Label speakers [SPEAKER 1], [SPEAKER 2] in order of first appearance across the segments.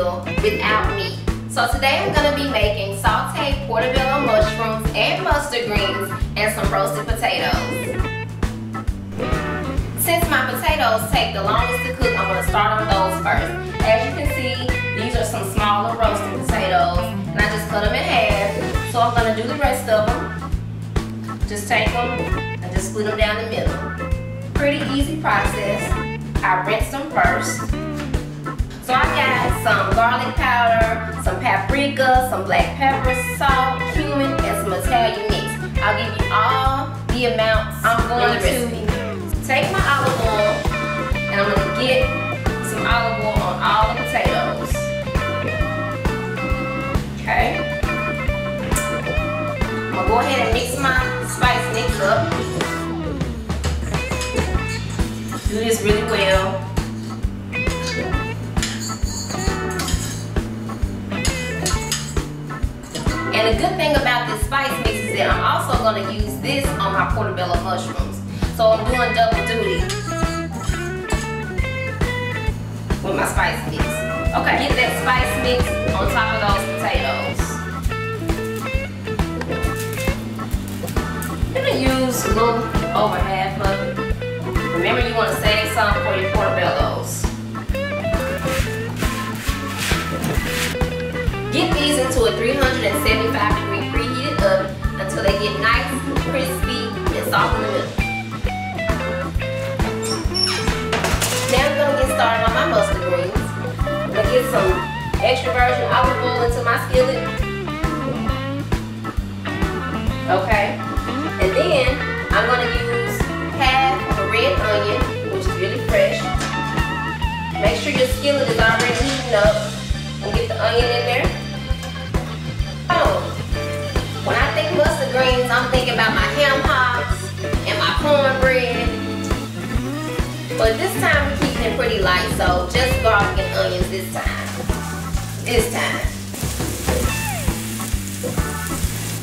[SPEAKER 1] meal without meat. So today I'm going to be making sauteed portobello mushrooms and mustard greens and some roasted potatoes. Since my potatoes take the longest to cook, I'm going to start on those first. As you can see, these are some smaller roasted potatoes, and I just cut them in half. So I'm going to do the rest of them. Just take them and just split them down the middle. Pretty easy process. I rinse them first. So I got some garlic powder, some paprika, some black pepper, salt, cumin, and some Italian mix. I'll give you all the amounts I'm going to take my olive oil, and I'm going to get some olive oil on all the potatoes. Okay. I'm going to go ahead and mix my spice mix up. Do this really well. And the good thing about this spice mix is that I'm also going to use this on my portobello mushrooms. So I'm doing double duty with my spice mix. Okay, get that spice mix on top of those potatoes. I'm going to use a little over half of it. Remember, you want to save some for your portobellos. Get these into a 375-degree preheated oven until they get nice, crispy, and soft in the middle. Now I'm going to get started on my mustard greens. I'm going to get some extra virgin olive oil into my skillet. Okay. And then I'm going to use half of a red onion, which is really fresh. Make sure your skillet is already heating up. And get the onion in there. Oh, when I think mustard greens, I'm thinking about my ham hocks and my cornbread. But this time we're keeping it pretty light, so just garlic and onions this time.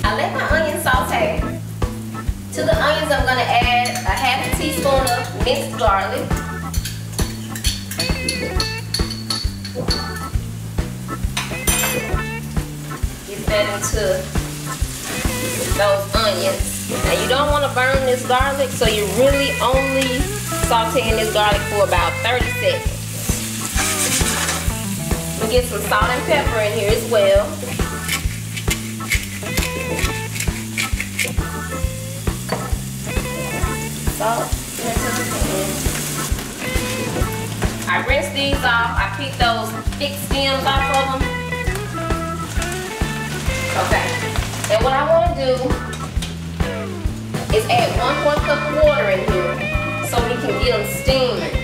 [SPEAKER 1] I let my onions saute. To the onions, I'm going to add a half a teaspoon of minced garlic. Get that into those onions. Now you don't want to burn this garlic, so you're really only sauteing this garlic for about 30 seconds. We'll get some salt and pepper in here as well. Salt into the pan. I rinse these off. I pick those thick stems off of them. Okay. And what I want to do is add 1/4 cup of water in here so we can get them steaming.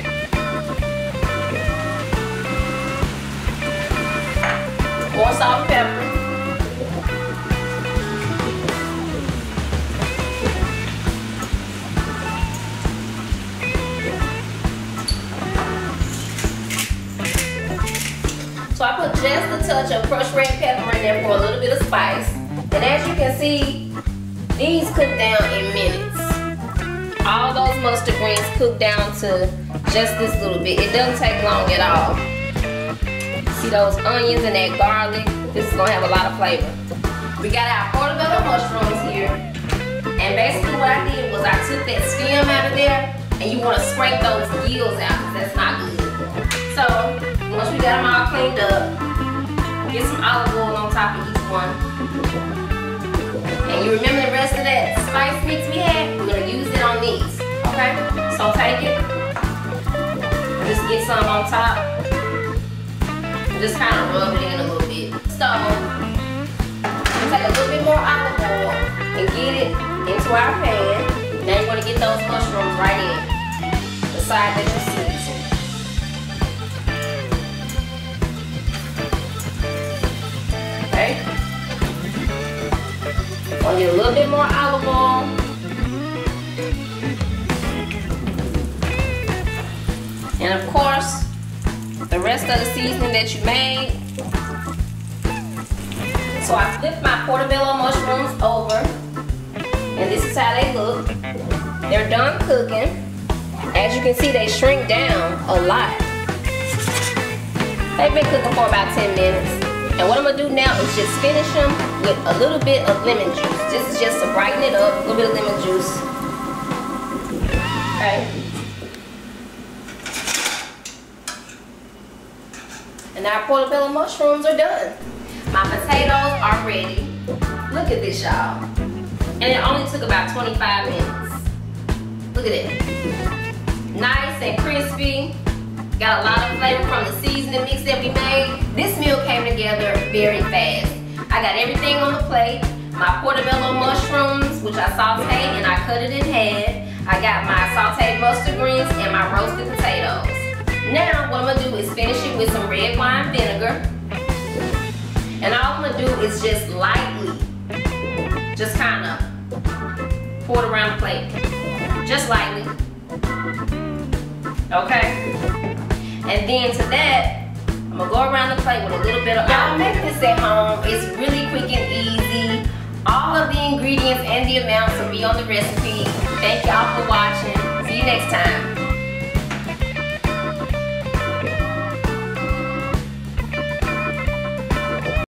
[SPEAKER 1] More salt and pepper. So I put just a touch of crushed red pepper in there for a little bit of spice. And as you can see, these cook down in minutes. All those mustard greens cook down to just this little bit. It doesn't take long at all. See those onions and that garlic? This is gonna have a lot of flavor. We got our portobello mushrooms here. And basically what I did was I took that stem out of there, and you wanna scrape those gills out because that's not good. So, once we got them all cleaned up, get some olive oil on top of each one. And you remember the rest of that spice mix we had? We're going to use it on these, okay? So take it, just get some on top, and just kind of rub it in a little bit. So, take a little bit more olive oil and get it into our pan. Now you're going to get those mushrooms right in, the side that you season. Okay. I'll get a little bit more olive oil. And of course, the rest of the seasoning that you made. So I flipped my portobello mushrooms over, and this is how they look. They're done cooking. As you can see, they shrink down a lot. They've been cooking for about 10 minutes. And what I'm gonna do now is just finish them with a little bit of lemon juice. This is just to brighten it up, a little bit of lemon juice. Okay. And our portobello mushrooms are done. My potatoes are ready. Look at this, y'all. And it only took about 25 minutes. Look at it. Nice and crispy. Got a lot of flavor from the seasoning mix that we made. This meal came together very fast. I got everything on the plate. My portobello mushrooms, which I sauteed and I cut it in half. I got my sauteed mustard greens and my roasted potatoes. Now what I'm gonna do is finish it with some red wine vinegar. And all I'm gonna do is just lightly, just kind of pour it around the plate. Just lightly. Okay? And then to that, I'm gonna go around the plate with a little bit of olive. Y'all make this at home. It's really quick and easy. All of the ingredients and the amounts will be on the recipe. Thank y'all for watching. See you next time.